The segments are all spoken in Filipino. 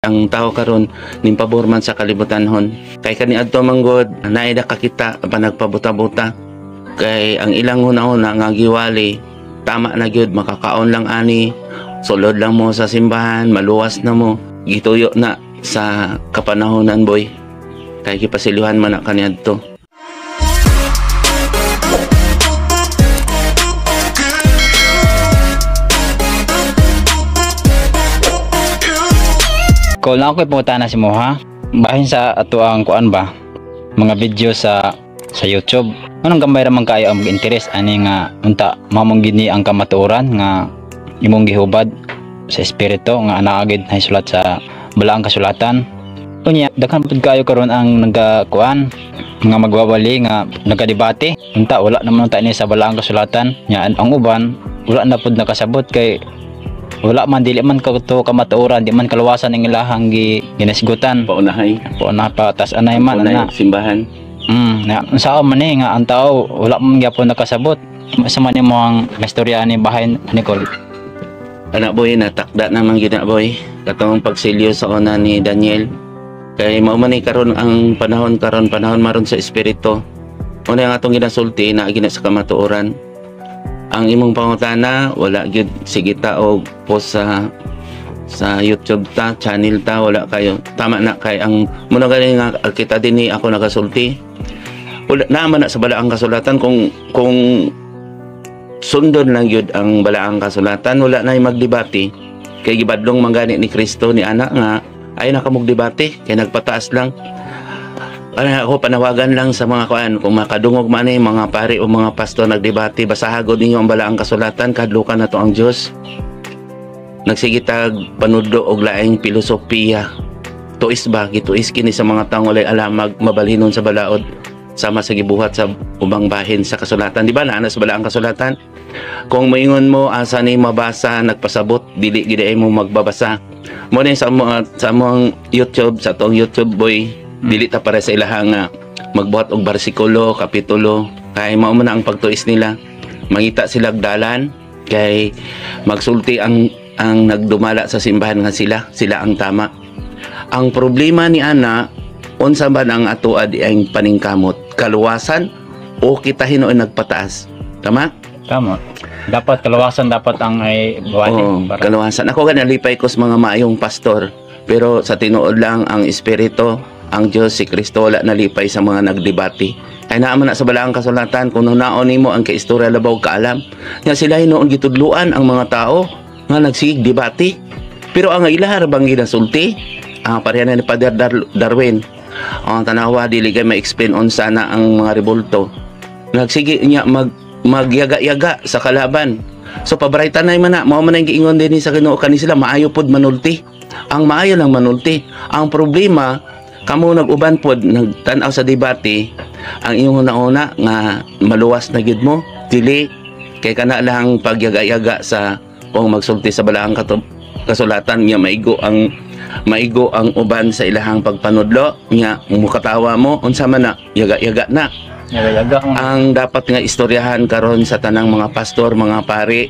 ang tao karon ning pabor man sa kalibutanhon kay kaniadto manggod naida kakita pa nagpabuta-buta kay ang ilang una-una nga giwali tama na gyud makakaon lang ani sulod lang mo sa simbahan maluwas na mo gituyo na sa kapanahonan boy kay gipasiluhan man na kaniadto. Kung lang ako ipunta na si mo ha, bahin sa ato ang kuan ba, mga video sa YouTube. Anong gambay ramang kayo ang mag-interes ani nga unta mamong gini ang kamatuoran nga imong gihubad sa espiritu nga anaagid na sulat sa balaang kasulatan. Unya daghan pud kayo karon ang nagakuan mga magwawali nga nagadebate unta wala naman unta ni sa balaang kasulatan nya ang uban wala na pud nakasabot kay wala man dili man ka to kamatuoran di man kaluwasan ang ilahang ginasigutan Paunahay pa tas anay man ana simbahan. Na unsa man ni nga ang tao wala man gyapon nakasabot sa man mo ang istorya ni bahin Nicole. Anak boy natakda naman gina boy katong pagsilyo sa una ni Daniel kay mao man ni karon ang panahon maron sa espiritu. Una nga atong ginasulti na gina sa kamatuoran. Ang imong pangutana wala gyud sige ta og post sa YouTube ta channel ta wala kayo tama na kay ang muna gani nga kita dinhi ako nagasulti wala naman na sa balaang kasulatan kung sundon lang gyud ang balaang kasulatan wala na magdebate kay gibadlong manggani ni Kristo ni ana nga ay nakamog debate kay nagpataas lang. Ako panawagan lang sa mga kuan kung makadungog man mga pare o mga pastor nagdebate basahagod ninyo ang balaang kasulatan kadlukan nato ang Dios. Nagsigitag panudlo og laing filosofiya. Tuis ba gituis kini sa mga tawo walay alam mabalhinon sa balaod sama sa gibuhat sa ubang bahin sa kasulatan di ba naa sa balaang kasulatan. Kung moingon mo asa ni mabasa nagpasabot dili gid mo magbabasa. Mo ni sa among YouTube sa tong YouTube boy dili ta para sa ilahang magbuhat og bersikulo, kapitulo kay mao man ang pagtuis nila. Mangita sila dalan kay magsulti ang nagdumala sa simbahan nga sila ang tama. Ang problema ni ana unsa ba ang atuad ang paningkamot? Kaluwasan o kita hinuon nagpataas? Tama? Tama. Dapat kaluwasan dapat ang ay buhatin. Kaluwasan. Ako ganalipay ko sa mga maayong pastor pero sa tinuod lang ang espiritu ang Diyos, si Kristo, wala nalipay sa mga nagdebate. Ay naaman na sa balaang kasulatan, kung naon mo ang kaistorya labaw kaalam, nga sila noon gitudluan ang mga tao nga nagsigig debate. Pero ang ilahar bang ginasulti, pareha na ni Father Darwin, ang tanawa, dili kay ma-explain on sana ang mga rebulto. Nagsige niya magyaga-yaga sa kalaban. So pabraytan na man na, mao man ang giingon din sa Ginoo kani sila maayo pod manulti. Ang maayo lang manulti. Ang problema kamo nag-uban pod nagtan-aw sa debate ang iyong una nga maluwas na gid mo dili kay kana lang pagyaga-yaga sa kung magsulti sa balaang kasulatan niya maigo ang uban sa ilahang pagpanudlo niya mukatawa mo unsa man na yaga-yaga na yaga-yaga ang dapat nga istoryahan karon sa tanang mga pastor mga pari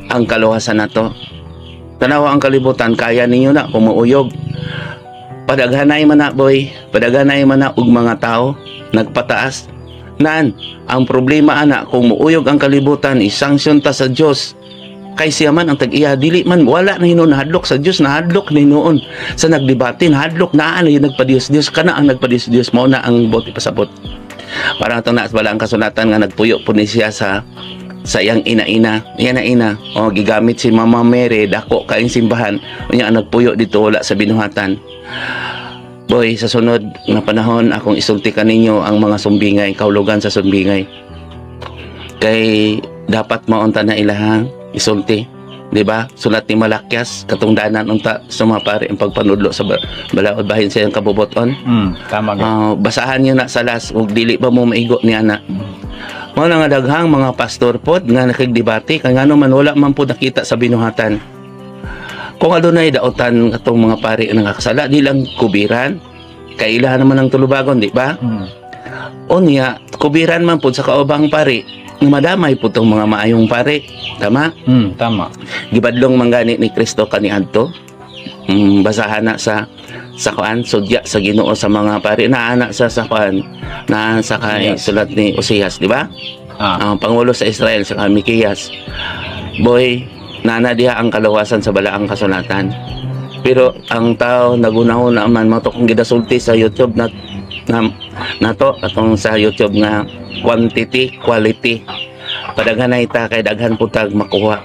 ang kaluwasan nato. Tanawa ang kalibutan kaya ninyo na kumuuyog. Padaghanay man na boy, padaghanay man na og mga tao nagpataas. Nan, ang problema ana kung muuyog ang kalibutan isangson ta sa Dios. Kay siya man ang tag-iya dili man wala na hinuon hadlok sa Dios na hadlok ni noon sa nagdebate hadlok na ano yung nagpadios-dios kana ang nagpadios-dios mao na ang boti pasabot. Para ato na bala ang kasulatan nga nagpuyo po ni siya sa iyang ina-ina o gigamit si Mama Mary dako kaing simbahan unya nagpuyo dito wala sa binuhatan. Boy, sa sunod na panahon akong isulti kaninyo ang mga sumbingay kaulugan sa sumbingay kay dapat maunta na ilahang isulti di ba sulat ni Malakyas katong danan unta sumapari ang pagpanudlo sa balaod bahin sa iyang kabuboton. Tama basahan niyo na sa las ug dili ba mo maigo ni ana. Mao nga daghang mga pastor pod nga nakigdebate kay ngano man wala man pod nakita sa binuhatan. Kung adunay daotan katong mga pari nga nakasala di lang kubiran kay ilahan naman ang tulubagon di ba? Unya kubiran man pod sa kaubang pari madamay po tong mga maayong pari. Tama? Tama. Gibadlong manggani ni Kristo kaniadto basahan na sa kuan sudya sa Ginoo sa mga pari na anak sa kuan na sa kay Yes. sulat ni Oseas, di ba? Ah, Ang pangulo sa Israel sa Mikiyas. Boy, nana diha ang kalawasan sa balaang kasulatan. Pero ang tao nagunahon naman mo to kung gidasulti sa YouTube na to atong sa YouTube nga quantity quality. Padaghanay ta kay daghan putag makuha.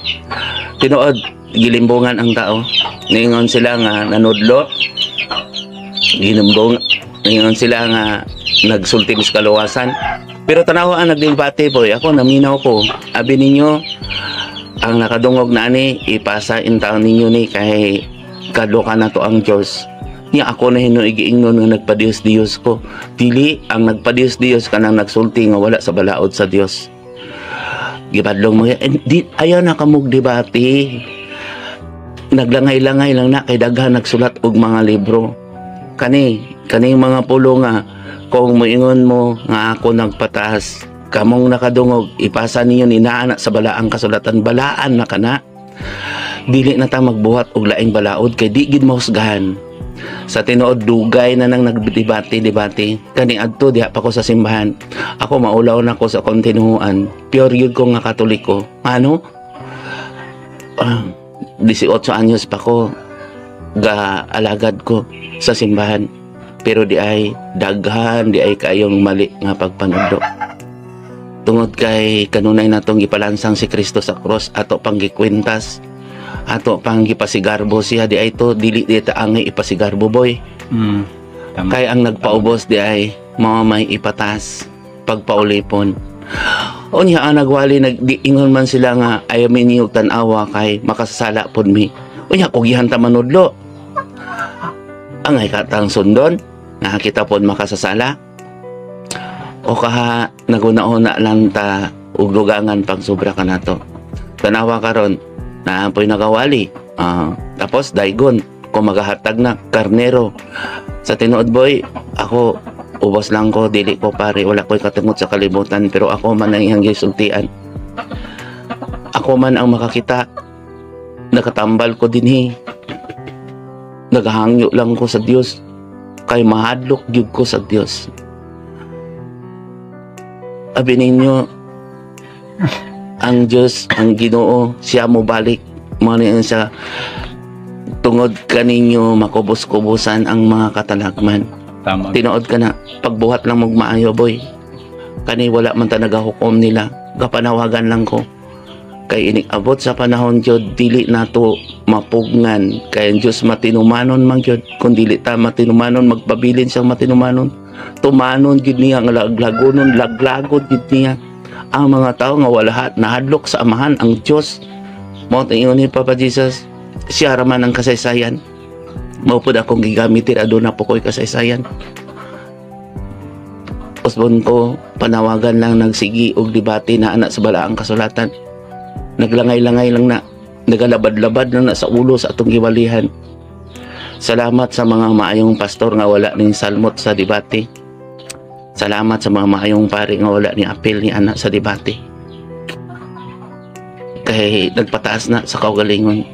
Tinuod gilimbungan ang tao. Ningon sila nga nanudlo. Ningon sila nga nagsulti sa kalawasan. Pero tanaw ang nagdebate boy, ako naminaw ko. Abi ninyo ang nakadungog na ni ipasa in taon ninyo ni kay kadlo ka na to ang Diyos. Niya ako na hinuigiingnon nga nagpadios-dios ko. Dili ang nagpadios-dios ka nang nagsulti nga wala sa balaod sa Dios. Gibadlong mo ayaw na kamog debate. Naglangay-langay lang na kay daghan nagsulat og mga libro. Kaning mga pulo nga kung moingon mo nga ako nagpataas kamong nakadungog ipasa ninyo ni naana sa balaang kasulatan balaan na kana dili na ta magbuhat og laing balaod kay di gid mahusgahan sa tinuod dugay na nang nagdebate kani adto diha pa ko sa simbahan ako maulaw na ko sa kontinuuan pure yun ko nga katoliko 18 anyos pa ko ga alagad ko sa simbahan pero di ay daghan di ay kayong mali nga pagpanudlo tungod kay kanunay natong gipalansang si Kristo sa cross ato pang gikwintas ato pang gipasigarbo siya di ay to dili di ta angay ipasigarbo boy tama. kay ang nagpaubos di ay mao may ipatas pagpaulipon unya ang nagwali nagdiingon man sila nga ayaw miniyog tan-awa kay makasasala pod mi unya kugihan ta manudlo angay katang sundon nga kita pod makasasala o kaha naguna-una lang ta ug lugangan pang sobra ka nato tanawa karon na apoy nagawali tapos daygon kung magahatag na karnero sa tinuod boy ako ubos lang ko dili ko pare wala ko'y katungot sa kalibutan pero ako man ang iyang gisultian ako man ang makakita nakatambal ko dinhi naghangyo lang ko sa Dios kay mahadlok gyud ko sa Dios abi ninyo ang Diyos ang Ginoo siya mo balik mo sa tungod kaninyo makubos-kubusan ang mga katalagman Tama. tinuod ka na pagbuhat lang mong maayo boy kani wala man ta nagahukom nila kapanawagan lang ko kay iniabot sa panahon jud dili nato mapugngan kay ang Dios matinumanon man jud kun dili ta matinumanon magpabilin siyang matinumanon tumanon gid niya nga laglagonon laglagod gid niya ang mga tao nga wala nahadlok sa amahan ang Dios mo tingon ni Papa Jesus siya raman ang kasaysayan mao pud akong gigamitin aduna po ko'y kasaysayan usbon ko panawagan lang nagsigi og debate na anak sa balaang kasulatan naglangay-langay lang na nagalabad-labad lang na sa ulo sa atong giwalihan salamat sa mga maayong pastor nga wala ning salmot sa debate salamat sa mga maayong pari nga wala ni apel ni anak sa debate kay nagpataas na sa kaugalingon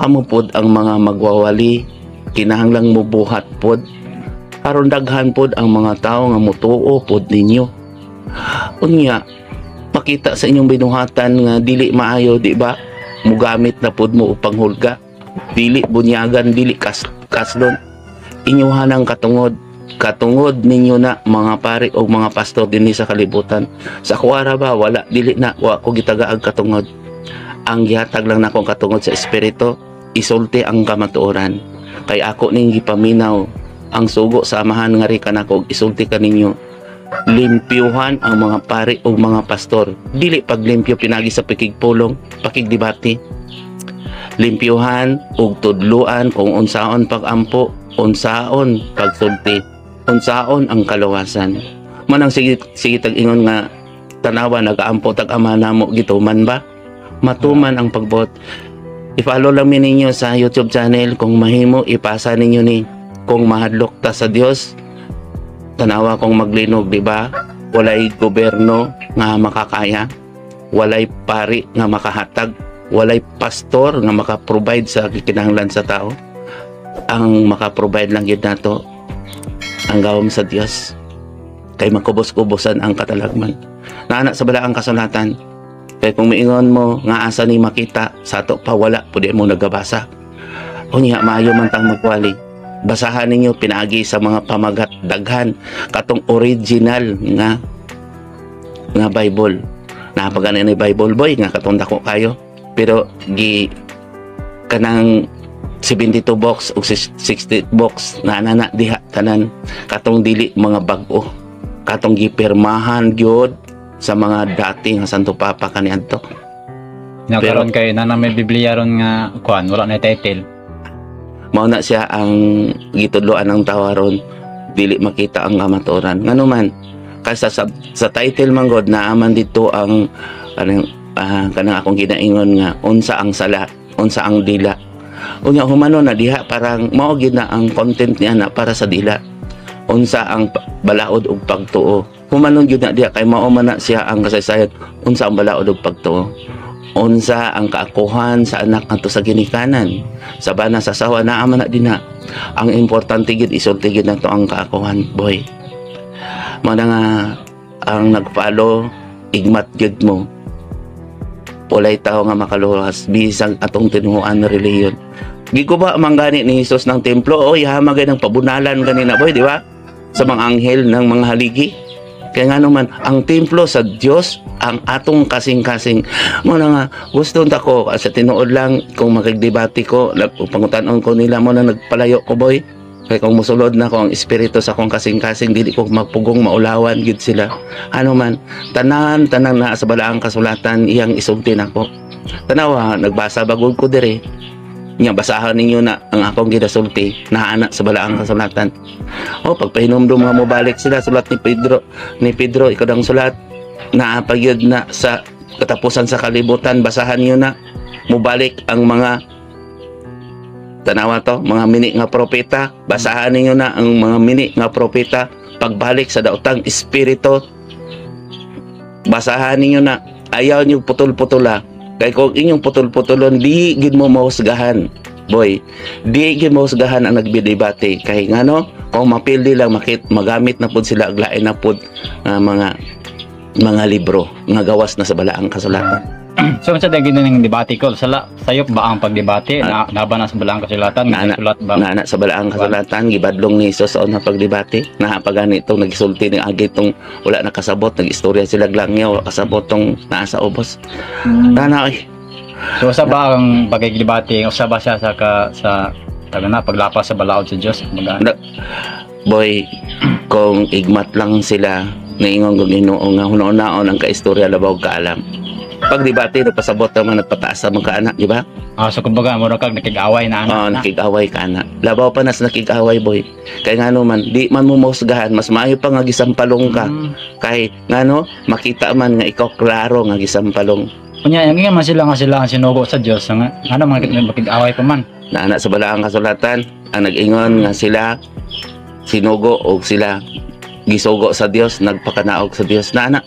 kamo pod ang mga magwawali kinahanglang mubuhat pod aron daghan pod ang mga tao nga mutuo pod ninyo unya makita sa inyong binuhatan nga dili maayo di ba mugamit na pod mo upang hulga dili bunyagan dili kaslon inyuhan ang katungod ninyo na mga pari o mga pastor dinhi sa kalibutan sa kuwara ba wala dili na wa ko gitagaag katungod ang gihatag lang nakong katungod sa espiritu isulti ang kamatuoran kay ako ning gipaminaw ang sugo sa amahan nga ri kanako isulti kaninyo limpyuhan ang mga pari o mga pastor dili paglimpyo pinagi sa pikigpulong pakigdebate limpyuhan ug tudluan kung unsaon pagampo unsaon pagsulti unsaon ang kalawasan manang sige tag-ingon nga tanawa nagaampo tag-ama namo gituman ba matuman ang pagbot i-follow lang ninyo sa YouTube channel kung mahimo ipasa ninyo ni kung mahadlok ta sa Dios tanawa kong maglinog di ba walay gobyerno nga makakaya walay pari nga makahatag walay pastor nga makaprovide sa kinahanglan sa tao ang maka-provide lang yun nato ang gawom sa Dios kay makubos-kubosan ang katalagman na sa balaang kasulatan. Kaya kung miingon mo nga asa ni makita sa ato pa wala pwede mo nagabasa unya maayo man tang magwali. Basahan ninyo pinaagi sa mga pamagat daghan katong original nga Bible. Napagana ni Bible boy nga katong dako kayo. Pero gi kanang 72 box o 60 box na diha tanan katong dili mga bag-o. Katong gipirmahan gyud sa mga dating nga Santo Papa kaniadto. Nakaroon kay na may Biblia ron nga kuan wala na title. Mao na siya ang gitudloan ng tawaron dili makita ang kamatuoran ngano man kaysa sa title man god naaman dito ang kanang akong ginaingon nga unsa ang sala unsa ang dila unya humano na diha parang mao gid na ang content niya na para sa dila unsa ang balaod ug pagtuo humanon gyud na diha kay mao man na siya ang kasaysayan unsa ang balaod ug pagtuo unsa ang kaakuhan sa anak ngadto sa ginikanan sa bana sa sawa naa man na dinha ang importante gid isulti gid nato ang kaakuhan boy mao na nga ang nagfollow igmat gid mo walay tao nga makaluwas bisag atong tinuoan na reliyon giguba manggani ni Hesus ng templo oy hamagay ng pabunalan ganina boy di ba sa mga anghel ng mga haligi kaya nga naman ang templo sa Dios ang atong kasing-kasing mo na nga gusto ta ko sa tinuod lang kung makigdebate ko pangutan-on ko nila mo na nagpalayo ko boy kay kung musulod na ko ang espiritu sa akong kasing-kasing dili ko magpugong maulawan gid sila ano man tanan na sa balaang kasulatan iyang isulti nako tanawa nagbasa bagod ko dire nya basahan ninyo na ang akong ginasulti na anak sa balaang kasulatan pagpahinumdum nga mobalik sila sulat ni Pedro ikadang sulat na pagyud na sa katapusan sa kalibutan basahan niyo na mobalik ang mga tanawa to mga mini nga propeta basahan ninyo na ang mga mini nga propeta pagbalik sa daotang espiritu basahan ninyo na ayaw niyo putol-putula kay kung inyong putol-putulon di gid mo mahusgahan boy di gid mahusgahan ang nagbidebate kay ngano kung mapildi lang magamit na pud sila og lain na pud mga libro nga gawas na sa balaang kasulatan. So sa dagin ng debate ko sayop ba ang pagdebate na laban na sa balaang kasulatan sulat ba na sa balaang kasulatan gibadlong ni Hesus sa unang pagdebate na pagani itong nagsulti ng agi itong wala nakasabot nagistorya sila glangya wala kasabot tong naa sa ubos nana so sa ba ang pagdebate usa ba siya sa paglapas sa balaod sa Dios boy kung igmat lang sila naingon kung Ginoo nga hunaon ang kaistorya labaw kaalam pagdebate na pasabot naman nagpataas sa mga anak di ba so kumbaga mura kag nakig-away na anak nakig-away ka na labaw pa nas nakig-away boy kay ngano man di man mo mahusgahan mas maayo pa nga gisampalong ka kay ngano makita man nga ikaw klaro nga gisampalong unya yang man sila ang sinugo sa Dios nga ano makig-away pa man na anak sa balaang kasulatan ang nag-ingon nga sila sinugo o sila gisugo sa Dios nagpakanaog sa Dios na anak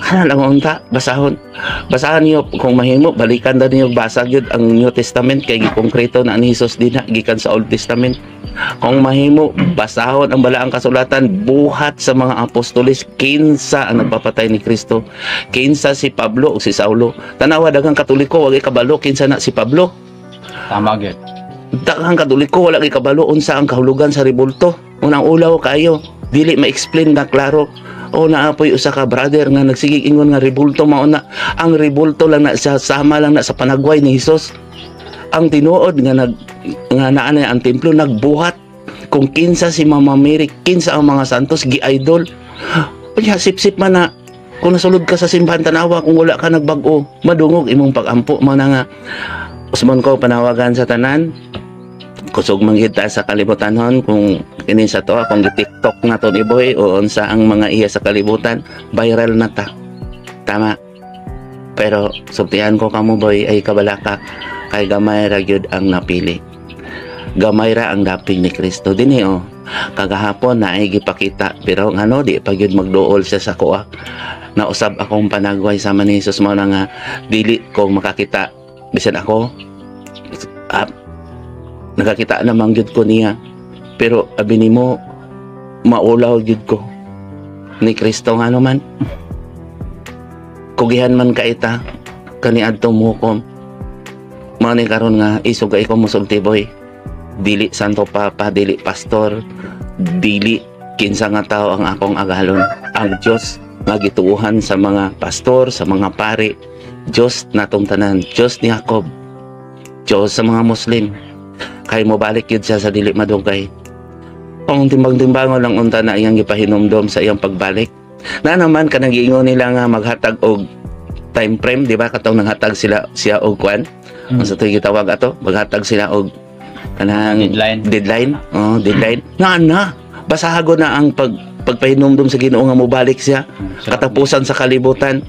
lang unta basahan niyo kung mahimo balikan na niyo basa gyud ang New Testament kay gikonkreto na ni Hesus dinha gikan sa Old Testament kung mahimo basahon ang balaang kasulatan buhat sa mga apostoles kinsa ang nagpapatay ni Kristo kinsa si Pablo o si Saulo tanawa daghang Katoliko wag kabalo kinsa na si Pablo tama gyud daghang Katoliko wala kay kabalo unsa ang kahulugan sa rebulto unang ulaw kayo dili ma-explain na klaro naapoy usa ka brother nga nagsigig ingon nga rebulto mao na ang rebulto lang na sa sama lang na sa panagway ni Hesus ang tinuod nga naanay ang templo nagbuhat kung kinsa si Mama Mary kinsa ang mga santos gi-idol kaya sip-sip man na kung nasulod ka sa simbahan tanawa kung wala ka nagbag-o madungog imong pag-ampo mo na nga usmon ko panawagan sa tanan kusog manggita sa kalibutanhon kung kini sa to kung gi-TikTok na to ni boy o unsa ang mga iya sa kalibutan viral na ta tama pero sultihan ko kamo boy ay kabalaka kay gamay ra gyud ang napili gamay ra ang daping ni Kristo dinhi kagahapon na ay gipakita pero ngano di pa gyud magduol siya sa kuha na usab akong panagway sama ni Hesus mo na nga dili ko makakita bisan ako nakakita namang gyud ko niya, pero abi nimo maulaw gyud ko ni Kristo nga naman. Kugihan man ka ita kaniadto mo ko. Mao ni karon nga isugay ko musulti boy. Dili santo papa, dili pastor, dili kinsa nga tao ang akong agalon. Ang Dios nga gituuhan sa mga pastor, sa mga pari, Dios natong tanan, Dios ni Jacob, Dios sa mga Muslim. Kay mo balik yun siya sa dili madugay. Kung timbang-timbangon lang unta na iyang gipahinumdom sa iyang pagbalik. Na naman kanang giingon nila nga maghatag og time frame, di ba? Katong nanghatag sila siya og kwan. Sa tuig gitawag ato, maghatag sila og kanang deadline. Oh, deadline. Na. Basahago na ang pagpahinumdom sa Ginoo nga mobalik siya. Katapusan sa kalibutan.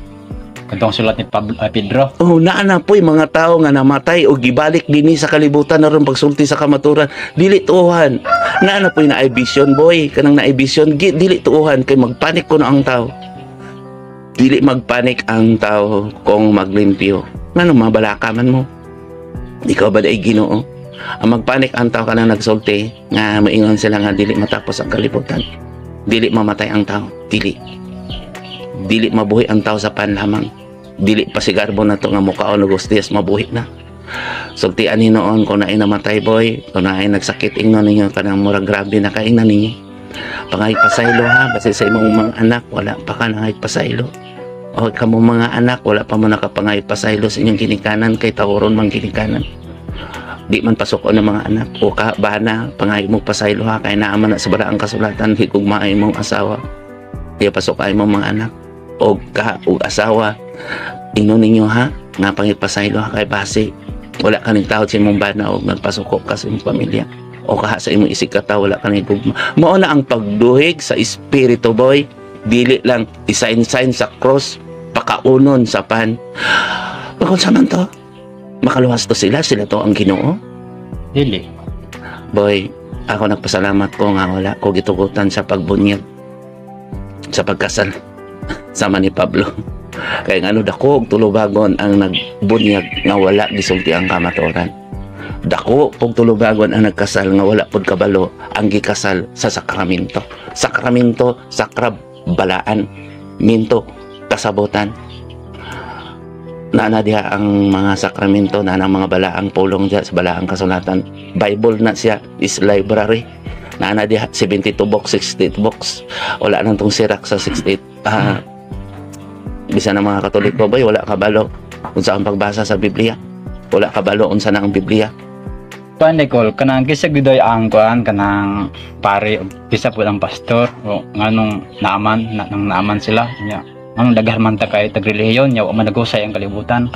Katong sulat ni Pedro. Oh, naana po'y mga tao nga namatay o gibalik dinhi sa kalibutan naron pagsulti sa kamaturan. Dili tuuhan. Naana po'y naay vision boy, kanang naay vision dili tuuhan kay magpanik ko na ang tao. Dili magpanik ang tao kung maglimpyo. Ngano mabalakaman mo? Ikaw ba dai Ginoo? Ang magpanik ang tao kanang nagsulti nga maingon sila nga dili matapos ang kalibutan. Dili mamatay ang tao, dili. Dili mabuhi ang tao sa panlamang. Dili pa sigarbo na to nga mukaon og hostes mabuhi na. Sultian ni noon kung naay namatay boy, kung naay nagsakit ingnon ninyo kanang murag grabe na kaingnan ninyo. Pangay pasaylo ha, basta sa imong mga anak wala pa ka nangay pasaylo. O kamo mga anak wala pa mo nakapangay pasaylo sa inyong ginikanan kay taworon man ginikanan. Di man pasok ng mga anak o ka bana pangay mo pasaylo ha kay naaman na sa balaang kasulatan higugma ay mong asawa. Di pasok ay mong mga anak o ka o asawa. Ingnon ninyo ha nga pangipasaylo ha kay base wala kaning tawad sa imong bana o nagpasuko ka sa imong pamilya o kaha sa imong isig kata wala kaning gugma. Mao na ang pagduhig sa espiritu boy, dili lang design sa cross pakaunon sa pan. Kung saan to makaluwas to sila to ang Ginoo. Dili boy, ako nagpasalamat ko nga wala ko gitugutan sa pagbunyag sa pagkasal sama ni Pablo. Kaya nga dako og tulubagon ang nagbunyag nga wala gisulti ang kamatuoran. Dako og tulubagon ang nagkasal nga wala pud kabalo ang gikasal sa sakramento. Sakramento, sakrab, balaan, minto, kasabutan. Naana diha ang mga sakramento, na ang mga balaang pulong diha sa balaang kasulatan. Bible na siya is library. Naana diha 72 books, 68 books. Wala nang tong sirak sa 68. Bisa ng mga Katoliko boy, wala kabalo unsa ang pagbasa sa Biblia. Wala kabalo unsa na ang Biblia. Kuan Nicole, kanang kisa gidoy ang kuan kanang pare o kisa po ang pastor o nganong naaman sila nya. Anong daghan man ta kay tagrelihiyon nya wa man nagusay ang kalibutan.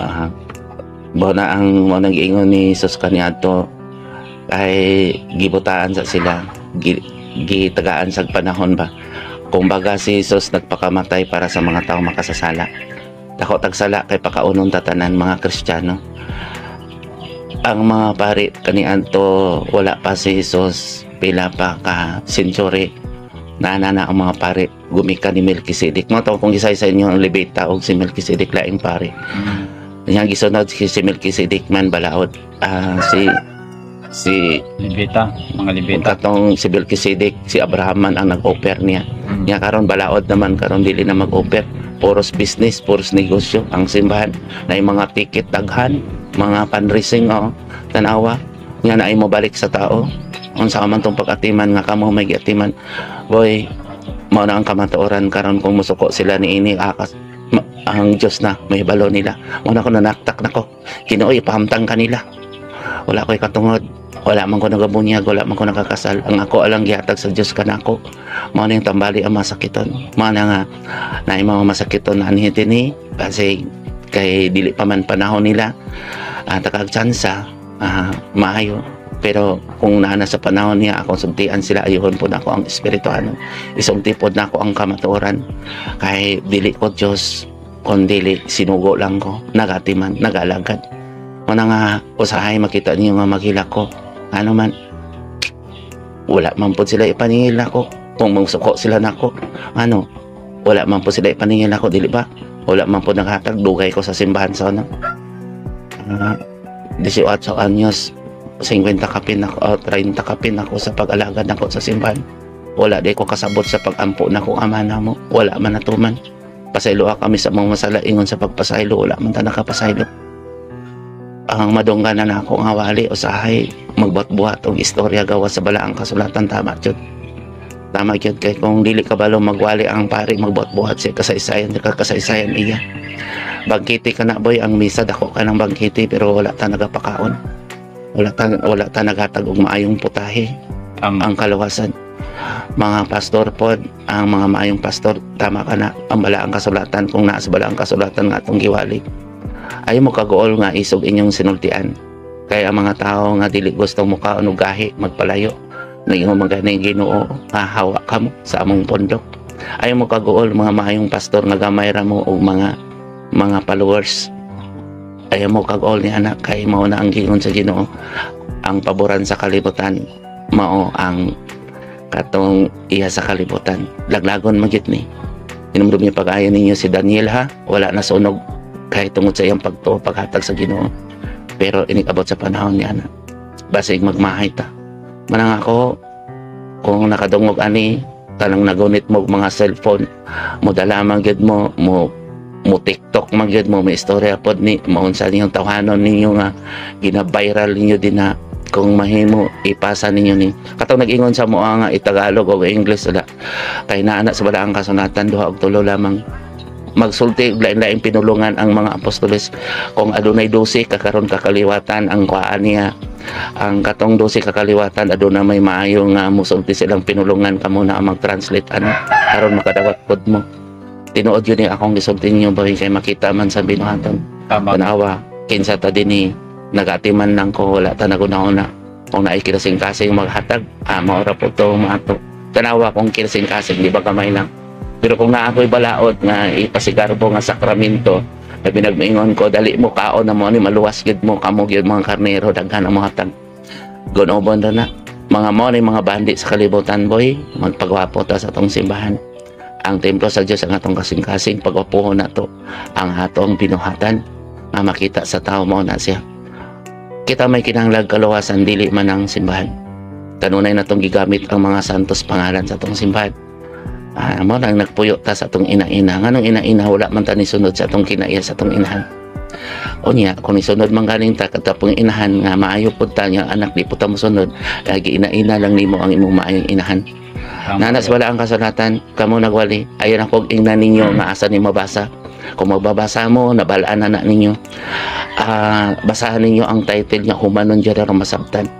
Bo na ang mo nang giingon ni Jesus kaniadto ay gibutaan sa sila, gitagaan sa panahon ba. Kung baga si Jesus nagpakamatay para sa mga tao makasasala. Dako tagsala kay pakaunon tatanan mga Kristiyano. Ang mga pari kaniadto wala pa si Jesus pila pa ka century. Naana na ang mga pari gumika ni Melkisedek. Mo to kung gisay sa inyo ang Levita og si Melkisedek laing pari. Nya gisunod si Melkisedek man balaod. Si Levita, mga Levita. Katong si Melkisedek, si Abraham man ang nag-offer niya. Nya karon balaod naman karon dili na mag-offer. Puros business, puros negosyo ang simbahan. Na mga ticket daghan, mga fundraising tanawa. Nya na ay mo balik sa tao. Unsa man tong pag-atiman nga kamo may giatiman. Boy, mao na ang kamatuoran karon kung musuko sila ni ini ang Dios na may balo nila. Mao na ko nanaktak nako. Ginoo ipahamtang kanila. Wala ko'y katungod. Wala man ko nagabunyag, wala man ko nakakasal. Ang ako alang gihatag sa Dios kanako. Mao na yung tambali ang masakiton. Mao na nga na mga masakiton na anihitin ni kasi kay dili pa man panahon nila takag tsansa maayo. Pero kung naana sa panahon niya akong sugtian sila ayuhon po na ako ang espirituano. Isugti po na ako ang kamatuoran. Kay dili ko Dios kung dili sinugo lang ko, nagatiman, nagalagad. Muna nga usahay makita niyo nga maghila ko. Ano man, wala man po sila ipaningil ako. Kung mangsuko sila nako, ano, wala man po sila ipaningil ako, dili ba? Wala man po naghatag, dugay ko sa simbahan sa ano. 18 anyos, 50 kapin ako o 30 kapin ako sa pag-alagad nako sa simbahan. Wala di ko kasabot sa pag-ampo na kung ama na mo. Wala man natuman. Pasaylo kami sa mga masalaingon sa pagpasaylo. Wala man ta nakapasaylo. Ang madunggan na ako nga wali o sahay magbuhat-buhat og istorya gawa sa balaang kasulatan. Tama jud. Tama jud kay kung dili kabalo magwali ang pari magbuhat-buhat siya kasaysayan iya. Bangkiti ka na boy ang misa dako ka ng bangkiti pero wala ta nagapakaon. Wala ta naghatag og maayong putahe. Ang kalawasan. Mga pastor pod, ang mga maayong pastor, tama ka na ang balaang kasulatan kung naa sa balaang kasulatan nga atong giwali. Ay mo kagool nga isog inyong sinultian. Kaya ang mga tao nga dili gusto mo ka og gahi magpalayo. Naging magana Ginoo nga hawa ka mo sa among pondok. Ay mo kagool mga maayong pastor nga gamay ra mo og mga followers. Ay mo kagool ni anak kay mao na ang giingon sa Ginoo. Ang paboran sa kalibutan mao ang katong iya sa kalibutan. Laglagon magyud ni. Inumdum niyo pag-ayo ninyo si Daniel ha. Wala na sunog kahit tungod sa iyang pagtuo paghatag sa Ginoo. Pero inikabot sa panahon niya na basig magmahay ta. Manang ako kung nakadungog ani tanang nagunit mo mga cellphone mo dala man gyud mo TikTok man gyud mo may istorya pod ni maunsa ninyong tawhanon ninyo nga gina-viral ninyo din na kung mahimo ipasa ninyo ni katong nag-ingon sa mo nga itagalog o English wala kay naa sa balaang kasunatan duha og tulo lamang magsulti lain-lain pinulungan ang mga apostoles kung adunay 12 kakaron kakaliwatan ang kuan niya ang katong 12 kakaliwatan aduna may maayo nga musulti silang pinulungan kamo na mag-translate ano aron makadawat pod mo tinuod yun akong gisulti niyo boy kay makita man sa binuhaton tanawa kinsa ta dinhi nagatiman lang ko wala ta naguna-una kung naay kinasing-kasing maghatag maora po to maato tanawa kung kinasing-kasing di ba kamay lang pero kung naako'y balaod nga ipasigarbo nga sakramento na binagmaingon ko dali mo kaon na mo ni maluwas gid mo kamo gyud mga karnero daghan ang mga tag gunobon na mga mo ni mga bandi sa kalibutan boy magpagwapo ta sa atong simbahan ang templo sa Dios ang atong kasing-kasing pagwapuhon nato ang atong binuhatan nga makita sa tao mo na siya kita may kinahanglan kaluwasan dili man ang simbahan kanunay natong gigamit ang mga santos pangalan sa atong simbahan mo nang nagpuyo ta sa atong ina-ina nganong ina-ina wala man ta ni sunod sa atong kinaiya sa atong inahan unya kung isunod man ganing ta katapong inahan nga maayo pud ta nga anak di pud ta mosunod lagi ina-ina lang nimo ang imong maayong inahan nanas wala ang kasulatan kamo nagwali ayon ang kog ingnan ninyo nga asa ni mabasa kung magbabasa mo nabalaan na ninyo basahan ninyo ang title nga humanon dyan ang masabtan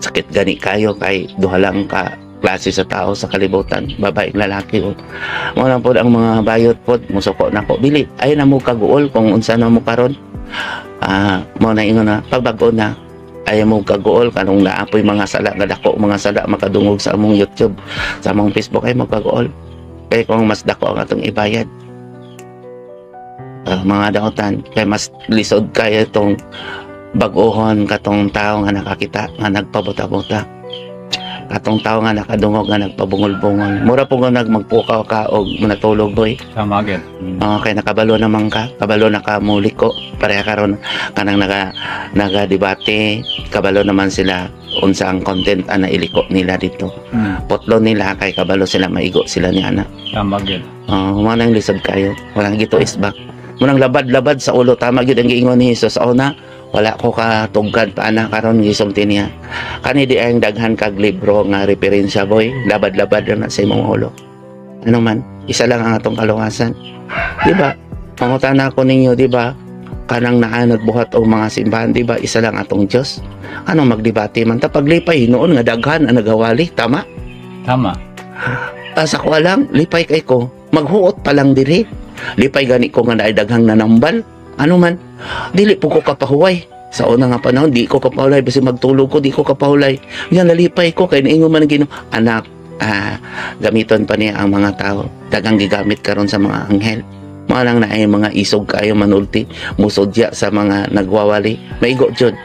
sakit gani kayo kay duha lang ka klase sa tao sa kalibutan babaeng lalaki o mo lang po ang mga bayot po musuko na ko bili ay na mo kaguol kung unsa na mo karon mo na ingon na pagbag-o na ay mo kaguol kanong naapoy mga sala nga dako mga sala makadungog sa among YouTube sa among Facebook ay mo kaguol kay kung mas dako ang atong ibayad mga daotan kay mas lisod kaya itong bag-ohon katong tao nga nakakita nga nagpabuta-buta katong tao nga nakadungog nga nagpabungol-bungol mura po nga magpukaw ka og manatulog boy tama gyud kay nakabalo naman ka kabalo na ka muliko pareha karon kanang naga-debate kabalo naman sila unsa ang content ana iliko nila dito potlo nila kay kabalo sila maigo sila ni ana tama gyud manang lisod kayo walang gito isbak munang labad-labad sa ulo tama gyud ang giingon ni Hesus na wala ko ka tugkad pa ana karon gisulti niya kani di ang daghan kag libro nga referensya boy labad-labad na sa imong ulo ano man isa lang ang atong kaluwasan di ba pangutana ko ninyo di ba kanang naa nagbuhat og mga simbahan di ba isa lang atong Dios ano magdebate man ta paglipay noon nga daghan ang nagawali tama sa ko lang lipay kay ko maghuot pa lang diri lipay gani ko nga naay daghang nanambal ano man dili po ko kapahuway sa una nga panahon di ko kapahulay basi magtulog ko di ko kapahulay yan lalipay ko kay niingon man Ginoo anak gamiton pa niya ang mga tao dagang gigamit karon sa mga anghel mga lang na ay mga isog kayo manulti musodya sa mga nagwawali maigo jud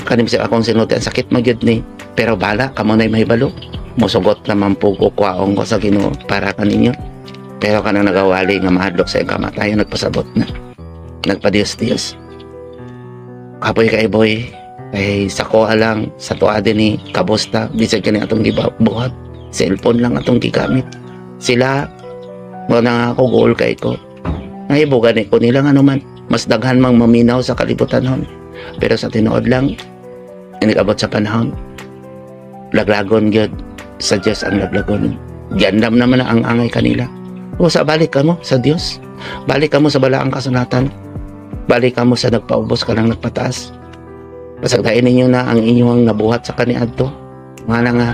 kanim sa akong sinuti ang sakit magyud ni pero bala kamo nay mahibalo musugot naman po ko kwaong ko sa Ginoo para kaninyo pero kanang nagawali nga mahadlok sa kamatayon nagpasabot na nagpadiyos-diyos kapoy kay boy kay sako lang sa tuwa din ni kabosta bisag kani atong gibuhat cellphone lang atong gigamit sila mo na ako goal kay ko ay gani ko nila nga naman mas daghan mang maminaw sa kalibutan hon pero sa tinuod lang inigabot sa panahon laglagon gyud sa Dios ang laglagon giandam naman na ang angay kanila o sa balik ka mo sa Dios balik ka mo sa balaang kasulatan balik ka mo sa nagpaubos ka lang nagpataas pasagdain ninyo na ang inyong nabuhat sa kaniadto nga na nga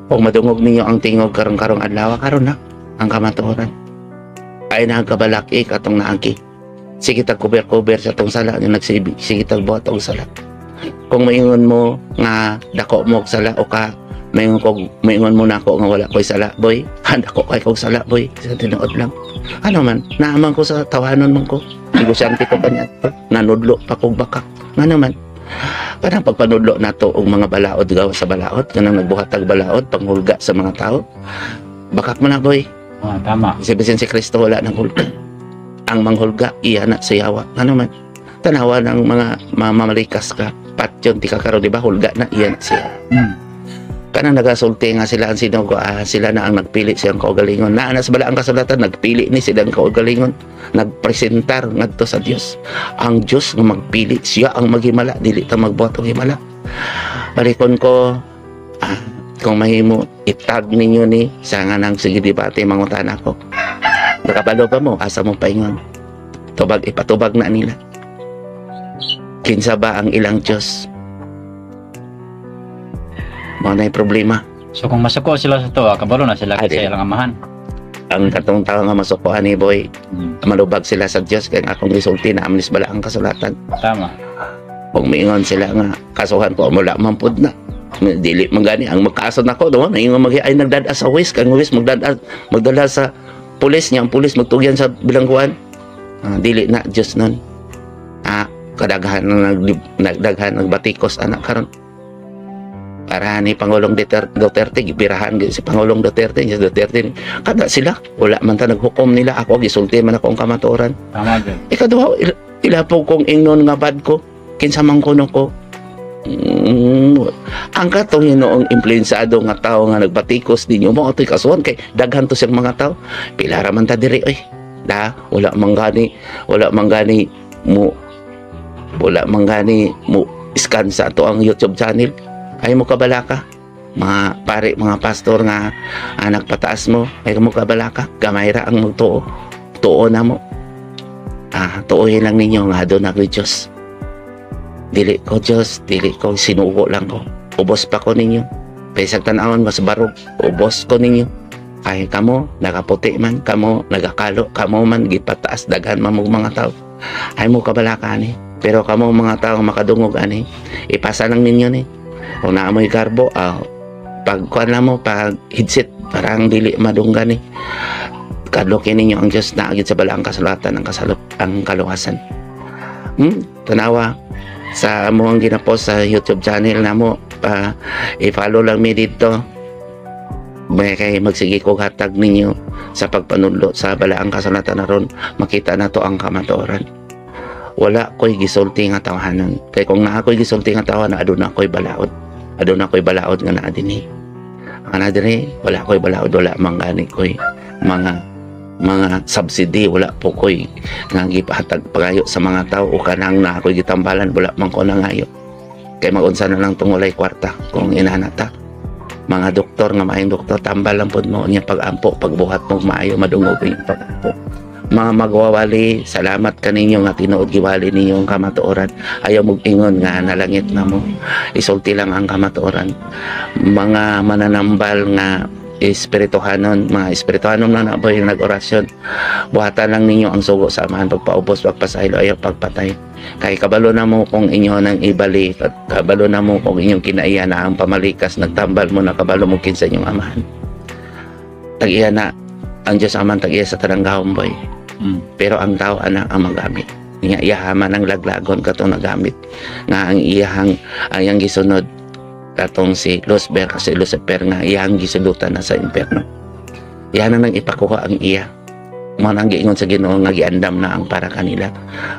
kung madungog ninyo ang tingog karong adlaw karon na ang kamatuoran ay nagkabalaki katong naagi sige tag cover sa tong sala nga nagsibi sige tag buhat og sala kung maingon mo nga dako mo og sala o ka maingon mo na ako nga wala ko'y sala boy handa ko kay kog sala boy sa tinuod lang ano man naaman ko sa tawanon man ko negosyante ko kanya nanudlo pa kog bakak nga naman kanang pagpanudlo nato og mga balaod gawa sa balaod kanang nagbuhat tag balaod panghulga sa mga tao bakak man na boy tama si Kristo wala nang hulga ang manghulga iya na sa yawa nga naman tanawa ng mga mamalikas ka patyon ti kakaro di ba hulga na iya na siya kanang nagasulti nga sila ang sinugo sila na ang nagpili siyang kaugalingon na sa balaang kasulatan nagpili ni silang kaugalingon nagpresentar ngadto sa Dios ang Dios nga magpili siya ang maghimala dili ta magbuhat og himala balikon ko kung mahimo itag ninyo ni sa nga nang sige debate mangutan ako nakabalo pa mo asa mo paingon tubag ipatubag na nila kinsa ba ang ilang Dios mo na problema. So kung masuko sila sa to, kabalo na sila kasi ilang amahan. Ang katong tao nga masukuhan ni boy, malubag sila sa Dios kay akong gisulti na amnis bala ang kasulatan. Tama. Kung miingon sila nga kasuhan ko wala man pud na. Dili man gani ang magkaso nako do miingon ay nagdada sa wis kang wis magdala sa pulis niya ang pulis magtugyan sa bilangguan. Dili na Dios nun. Kadaghan nagdaghan nagbatikos anak karon. Para ni Pangulong Duterte gipirahan si Pangulong Duterte kada sila wala man ta naghukom nila ako gisulti man ako ang kamatuoran tama gyud ikaduha ila po kong ingnon nga bad ko kinsa man kuno ko ang katong hinoong impluwensado nga tao nga nagbatikos ninyo mo atoy kasuhan kay daghan to siyang mga tao pila ra man ta diri oy wala man gani mo scan sa ato ang YouTube channel ay mo kabalaka mga pare mga pastor nga anak pataas mo ay mo kabalaka gamay ra ang magtuo tuo na mo tuohin lang ninyo nga doon ako Diyos dili ko Diyos dili ko sinugo lang ko ubos pa ko ninyo paisag tanawon mas barog ubos ko ninyo ay kamo nagaputi man kamo nagakalo kamo man gipataas daghan man mo mga tao ay mo kabalaka ni pero kamo mga tao makadungog ani ipasa lang ninyo ni kung naamoy karbo pag kuan na mo pag headset parang dili madunggan ni kadlokin ninyo ang Diyos na agad sa balaang kasulatan ang kaluwasan tanawa sa mo ang ginapost sa YouTube channel na mo i-follow lang mi dito may kay magsige ko hatag ninyo sa pagpanudlo sa balaang kasulatan na ron makita na to ang kamatuoran wala ko'y gisulti nga tawahanan kay kung naa ko'y gisulti nga tawahanan aduna ko'y balaod nga naa dinhi wala ko'y balaod wala manggani ko'y mga subsidy wala po ko'y nga gipahatag pagayo sa mga tao o kanang naa ko'y gitambalan wala man ko nangayo kay magunsa na lang tong walay kwarta kung inanata mga doktor nga maayong doktor tambalan pod mo niya pag-ampo pagbuhat mo maayo madungog yung pag-ampo mga magwawali salamat kaninyo nga tinuod giwali ninyo ang kamatuoran ayaw mong ingon nga nalangit na mo isulti lang ang kamatuoran mga mananambal nga espirituhanon na naboy yung nag-orasyon buhatan lang ninyo ang sugo sa amahan pagpaubos pagpasaylo ayaw pagpatay kay kabalo na mo kung inyo nang ibalik at kabalo na mo kung inyong kinaiya na ang pamalikas nagtambal mo na kabalo mo kinsa inyong amahan tag-iya na ang Diyos aman tag-iya sa taranggahon boy pero ang tao anak ang magamit nga iyahaman ang laglagon katong nagamit nga ang iyang gisunod katong si Lucifer nga iyang gisulutan na sa impyerno iyan na nang ipakuha ang iya mo nang giingon sa Ginoo nga giandam na ang para kanila.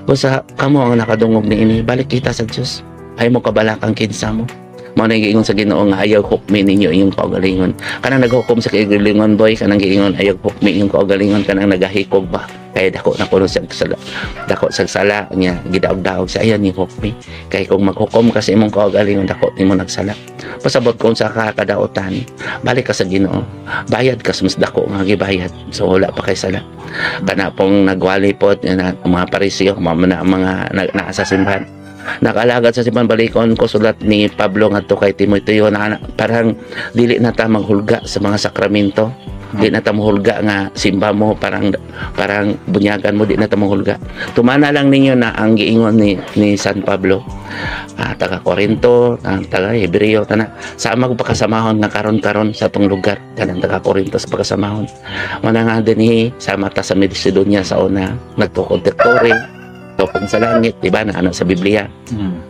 Busa kamo ang nakadungog niini, balik kita sa Dios. Ay mo kabalakang kinsa mo. Mao nang giingon sa Ginoo nga ayaw hukmi ninyo iyong kaugalingon. Kanang naghukom sa kaugalingon boy, kanang giingon ayaw hukmi iyong kaugalingon, kanang nagahikog ba. Kaya dako na kuno sa sala. Dako sa sala niya gidaog-daog sa ayan ni hukmi. Kay kung maghukom kasi imong kaugalingon dako nimo nagsala. Pasabot kung sa kakadaotan, balik ka sa Ginoo. Bayad ka sa mas dako nga gibayad. So wala pa kay sala. Kana pong nagwali po na mga parisiyo, mga naa sa simbahan. Nakalagad sa simbahan, balikon ko sulat ni Pablo ngadto kay Timoteo na parang dili na ta maghulga sa mga sakramento. Di na ta mahulga nga simba mo parang bunyagan mo, di na ta mahulga. Tumana lang ninyo na ang giingon ni San Pablo, taga Corinto, taga Hebreo, tana sa magpakasamahon na karon-karon sa tong lugar, kanang taga Corinto sa pagkasamahon. Mana nga dinhi sa mata sa Macedonia sa una nagtukod tektore, tukong sa langit, di ba na ano sa Biblia.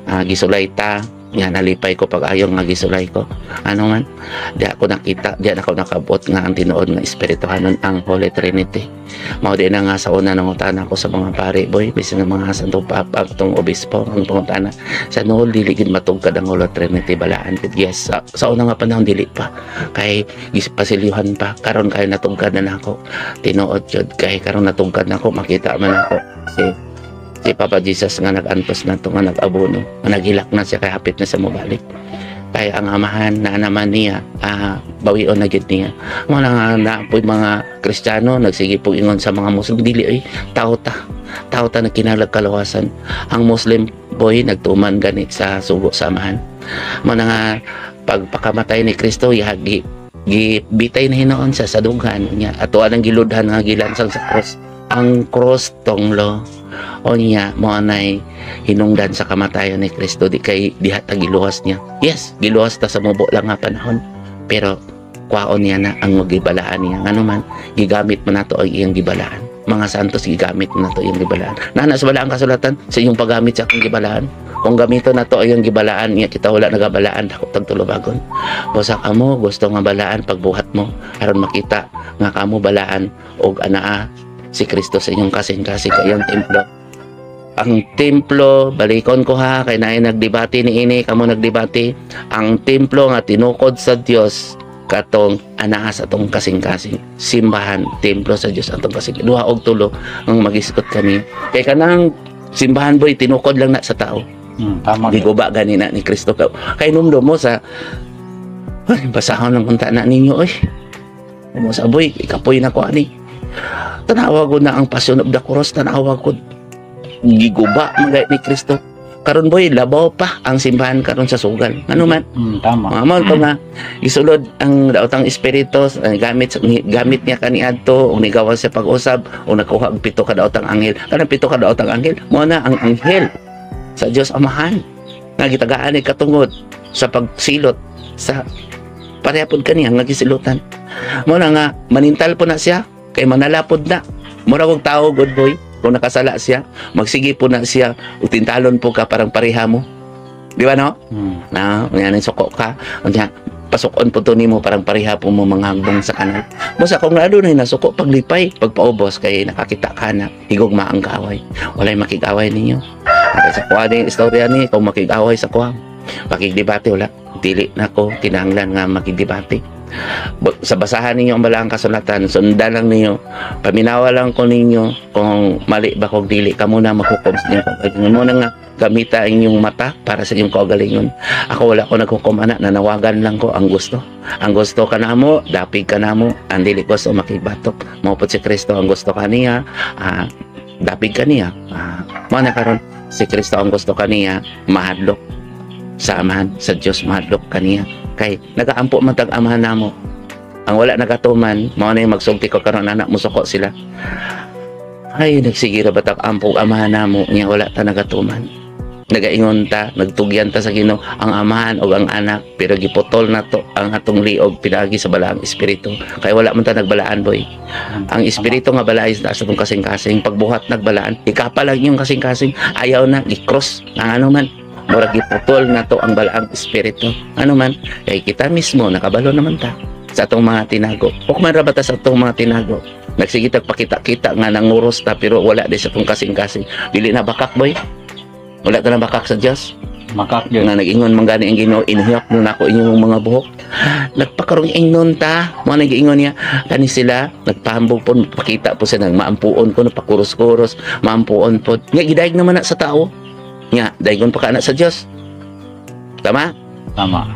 Gisulay ta nga nalipay ko pag ayon nga gisulay ko. Ano man, di ako nakita, di ako nakabot nga ang tinuod nga espirituhanon ang Holy Trinity. Mao di na nga sa una nangutana ko sa mga pare boy, bisan ng mga santong papa tong obispo ang pangutana sa nool dili gid matugkad ang Holy Trinity balaan gid. Yes, sa una nga panahon dili pa kay gisipasilyuhan pa, karon kay natugkad na nako tinuod jud, kay karon natugkad nako makita man ako si Papa Jesus nga nag-antos na ito, nga nag-abono, nga naghilak na siya, kaya hapit na sa mabalik. Kaya ang amahan na naman niya, bawion na gid niya. Mga na po mga Kristiyano, nagsige po ingon sa mga Muslim, dili ay tao ta na kinalag kalawasan. Ang Muslim boy, nagtuman gani sa sugo sa amahan. Mga nga, pagpakamatay ni Kristo, gibitay na hinoon sa dugan niya, ato anang giludhan nga gilansang sa cross. Ang cross tonglo o niya mo anay hinungdan sa kamatayon ni Kristo, di kay diha ta giluwas niya. Yes, giluwas ta sa mubo lang nga panahon, pero kwaon niya na ang magibalaan niya. Ano man, gigamit man nato ang iyang gibalaan. Mga santos gigamit man nato iyang gibalaan. Nana sa balaang kasulatan sa iyong paggamit sa akong gibalaan. Kung gamito nato ang iyang gibalaan, niya kita wala nagabalaan dako tag tulubagon. Busa kamo gusto nga balaan pagbuhat mo aron makita nga kamo balaan og anaa si Kristo sa inyong kasing-kasing kayong templo. Ang templo, balikon ko ha, kay naay nagdebate ni ini, kamo nagdebate, ang templo nga tinukod sa Dios katong anaa sa tong kasing-kasing. Simbahan, templo sa Dios atong kasing. Duha og tulo ang magiskot kami. Kay kanang simbahan boy tinukod lang na sa tao. Tama. Giguba gani na ni Kristo kay numdum mo sa basahon lang kunta na ninyo oy. Mo sa boy, ikapoy na ko ani. Tanawa ko na ang Passion of the Cross, tanawa ko giguba magay ni Kristo. Karon boy, labaw pa ang simbahan karon sa sugal. Ano man? Tama. Mamon ko nga isulod ang daotang espiritu, gamit niya kaniadto o nigawan sa pag-usab o nakuha og 7 ka daotang anghel. Kanang 7 ka daotang anghel, mo na ang anghel sa Dios Amahan nga gitagaan ni katungod sa pagsilot sa parehapon kaniya nga gisilutan. Mo na nga manintal po na siya kay manalapod na. Mura kong tao, good boy. Kung nakasala siya, magsige po na siya, utintalon po ka parang pareha mo. Di ba no? Na, yan suko ka. Kanya, pasukon po to nimo parang pareha po mo mga hangdong sa kanal. Musa kung na doon ay nasuko, paglipay, pagpaubos, kay nakakita ka na, higugma ang kaaway. Walay makig-away ninyo. At sa kuha ni istorya ni, kung makig-away sa kuha, makig-debate, wala. Dili na ko, kinahanglan nga makig-debate. Sa basahan ninyo ang balaang kasulatan, sundan lang ninyo, paminawa lang ko ninyo kung mali ba kung dili ka muna maghukom sa inyong kaugalingon. Muna nga gamita inyong mata para sa inyong kaugalingon. Ako wala ko naghukom anak, nanawagan lang ko ang gusto ka na mo, dapig ka na mo, ang dili gusto makibatok. Maupot si Kristo ang gusto ka niya, dapig ka niya. Mana karon si Kristo ang gusto ka niya, mahadlok sa amahan sa Diyos, mahadlok ka niya. Kay nagaampo man tag amahan namo. Ang wala nagatuman, mao na yung magsulti ko karon anak mo suko sila. Ay nagsigira ba tag ampo amahan namo niya wala ta nagatuman. Nagaingon ta, nagtugyan ta sa Ginoo ang amahan o ang anak, pero giputol na to ang atong liog pinagi sa balaang espiritu. Kay wala man ta nagbalaan boy. Ang espiritu nga balay sa atong kasing-kasing, pagbuhat nagbalaan, ikapa lang yung kasing-kasing, ayaw na i-cross nga ano man. Murag giputol na to ang balaang espiritu. Ano man, kay kita mismo nakabalo naman ta sa atong mga tinago. O man ra ba ta sa atong mga tinago? Nagsige pakita-kita nga nanguros ta pero wala di sa tong kasing-kasing. Dili na bakak boy. Wala ta na bakak sa Dios. Makak yun. Nga nag-ingon man gani ang Ginoo, inhiyap nun ako inyong mga buhok. Nagpakarong ingnon ta, mo nag-ingon niya, kani sila nagpahambog po, pakita po sila, maampuon ko, napakuros-kuros, maampuon po. Nga gidaig naman na sa tao. Nga daigon pa ka na sa Dios. Tama? Tama.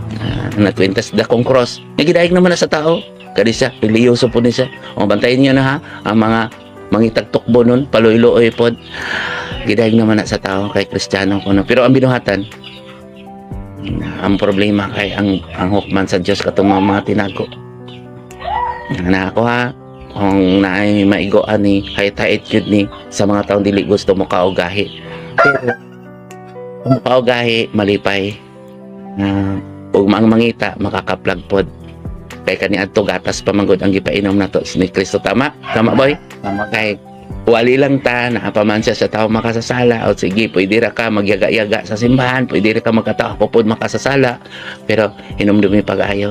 Nagkwintas dakong cross. Nga gidaig naman na sa tao. Kani siya, religyoso po ni siya. O bantayin niyo na ha, ang mga mangitagtukbo nun, paluy-luoy po. Gidaig naman na sa tao kay Kristiyano ko no. Pero ang binuhatan, ang problema kay ang hukman sa Dios katong mga tinago. Na ako ha, kung naay maigoan ni hait-hait yun ni sa mga taong dili gusto mo kaugahi. Pero kung kaugahi, malipay. Ug mangita makakaplag pod. Kay kani adto gatas pamanggod ang gipainom nato ni Kristo, tama? Tama boy? Tama. Kay wali lang ta, nakapaman siya sa tao makasasala. O sige, pwede ra ka magyaga-yaga sa simbahan, pwede ra ka magkatao po makasasala, pero hinumdumi pag-ayo.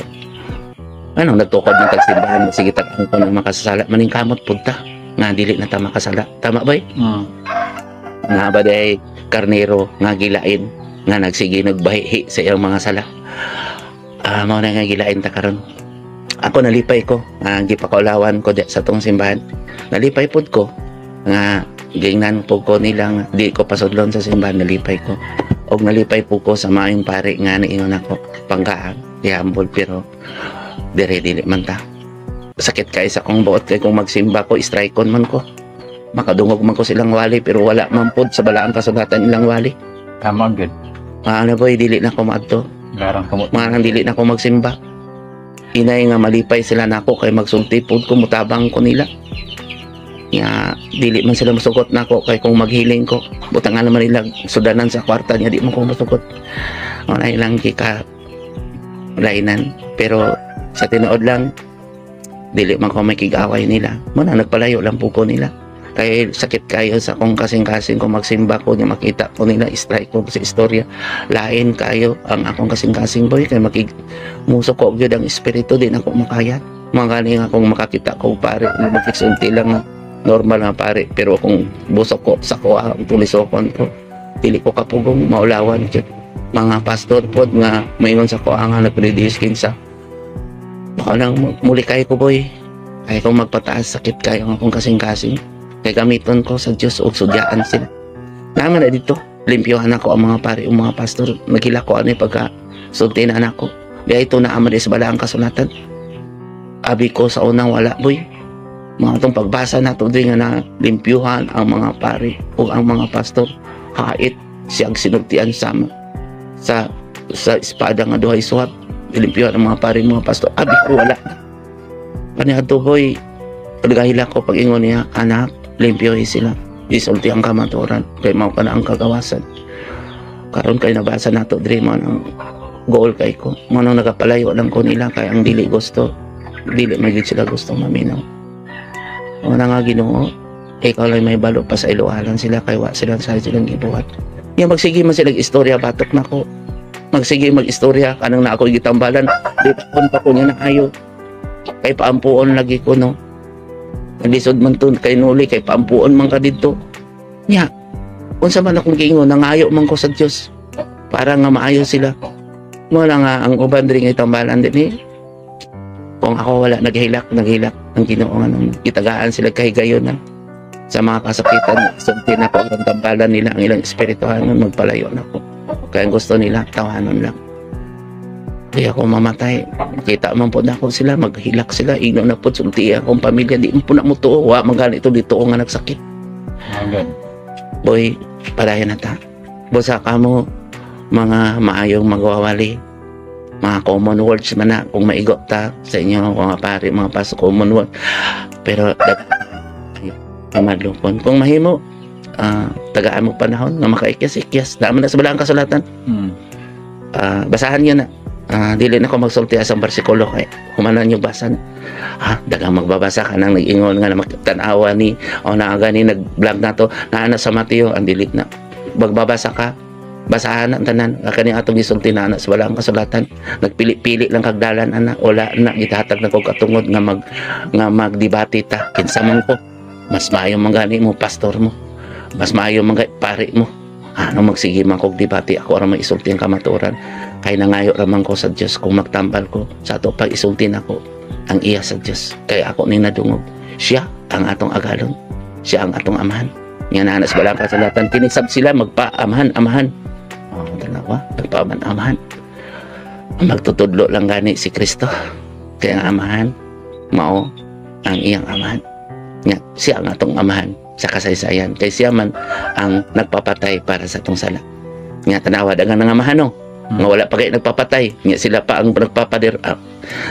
Ano, nagtukod ng tagsimbahan, sige takang ko ng makasasala, maning kamot punta, nga dili na ta makasala. Tama ba? Nga ba day karnero, nga gilain, nga nagsige nagbahihi sa iyang mga sala. Mao na nga gilain ta karon. Ako nalipay ko, gipakaulawan ko sa tong simbahan. Nalipay pud ko nga gingnan po ko nilang di ko pasudlon sa simbahan, nalipay ko og nalipay po ko sa maayong pare nga niingon ako panggaan ihambol pero dili man ta sakit kay sa kong buot kay kung magsimba ko strikeon man ko makadungog man ko silang wali pero wala man pod sa balaang kasugatan ilang wali. Tama good. Ano boy, dili na ko maadto, Garang kamot. mga dili na ko magsimba. Inay nga malipay sila nako kay magsulti pod ko, mutabang ko nila nga dili man sila masugot nako kay kung maghiling ko butang naman nila sudanan sa kwarta niya di mo ko masugot o na ilang kika lainan pero sa tinuod lang dili man ko may kig-away nila mo na nagpalayo lang po ko nila kay sakit kayo sa kung kasing-kasing kung magsimba ko niya makita ko nila strike ko sa istorya lain kayo ang akong kasing-kasing boy kay musok ko gyud ang espiritu din ako makayat mga galing akong makakita ko pare magkisunti lang normal nga pare pero kung busok ko sa kuha ang tulisokon ko dili ko kapugong maulawan kit mga pastor pod nga maingon sa kuha nga nagprediskin sa baka nang muli kayo ko boy kaya kung magpataas sakit kayo ang akong kasing-kasing kay gamiton ko sa Diyos o sudyaan sila naman na dito limpyohan ako ang mga pare o mga pastor nagila ko ano yung pagka sulti na anak ko kaya ito na amad sa balaang kasulatan abi ko sa unang wala boy mga itong pagbasa na ito din nga na limpyuhan ang mga pari o ang mga pastor hait siyang sinugtian sama sa espada nga duhay suhat limpyuhan ang mga pari mga pastor abi ko wala kaniadto boy nagahila ko pag ingon niya anak limpyohi sila isulti ang kamaturan kay mao ka na ang kagawasan karon kay nabasa nato diri mo ang goal kay ko mo nang nagapalayo lang ko nila kay ang dili gusto dili magid sila gusto maminaw. Una nga Ginoo, ikaw lang may balo pa sa ilualan sila kay wa silang sa silang gibuhat. Nga magsige man sila istorya batok nako. Magsige mag-istorya kanang na ako gitambalan, dipon pa ko niya na ayo. Kay paampuon lagi ko no. Naglisod man to kay nuli kay paampuon man ka didto. Nya, unsa man akong giingon nangayo man ko sa Dios para nga maayo sila. Mo na nga ang uban diri nga tambalan dinhi. Kung ako wala naghilak ang Ginoo nga nang gitagaan sila kay gayon na sa mga kasakitan sulti na ko ang tambalan nila ang ilang espirituhanon magpalayo na ko kaya gusto nila tawanon lang kaya ako mamatay kita man po na ako sila maghilak sila igno na po sulti akong pamilya di po na mo tuo wa maganito dito nga nagsakit boy padayon na ta busa ka mo mga maayong magwawali mga common words man na kung maigot ta sa inyo mga pare mga paso common word pero pamadlokon kung mahimo tagaan mo panahon nga makaikyas-ikyas dami na sa balaang kasulatan basahan niyo na dili na ko magsulti asang bersikulo kay humanan yung basan dagang magbabasa ka nang nag-ingon nga na magtanawa ni o na gani nag-vlog na to na sa Mateo ang dilit na magbabasa ka basahan ang tanan kani atong gisulti na ana sa walang kasulatan. Nagpili-pili lang kag dalan ana, wala na gitahatag na kog katungod nga magdebate ta. Kinsa man ko, mas maayo man gani mo pastor mo, mas maayo man pare mo. Ano magsige man kog debate, ako ra maisulti ang kamatuoran. Kay nangayo ra man ko sa Dios kung magtambal ko sa ato pag isulti nako ang iya sa Dios. Kay ako ni nadungog, siya ang atong agalon, siya ang atong amahan. Nga na sa balang kasulatan, kinisab sila magpa-amahan. Tanawa, magpa-amahan. Magtutudlo lang gani si Kristo. Kaya ang amahan, mao ang iyang amahan. Nga, siya ang atong amahan sa kasaysayan. Kay siya man ang nagpapatay para sa atong sala. Nga, tanawa, dagang nangamahan, no? Nga wala pa kayo nagpapatay. Nga, sila pa ang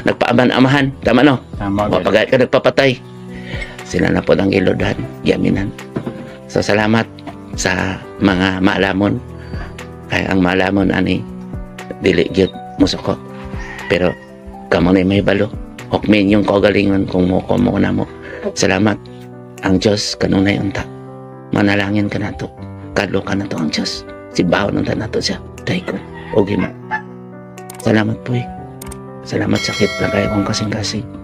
nagpaaman-amahan. Tama, no? Tama. Wala pa kayo ka nagpapatay. Sila na po ang ilodhan, yaminan. So, salamat sa mga maalamon. Kaya ang maalamon, ani, dili gyud musuko. Pero, kamo na may balo. Hukmin yung kagalingon kung mo na mo. Salamat. Ang Diyos, kanunay unta. Manalangin ka na to. Kadlo ka na to ang Diyos. Sibaw nung na to siya. Tayo ko. O gima. Salamat po eh. Salamat sakit na kayo kong kasing-kasing.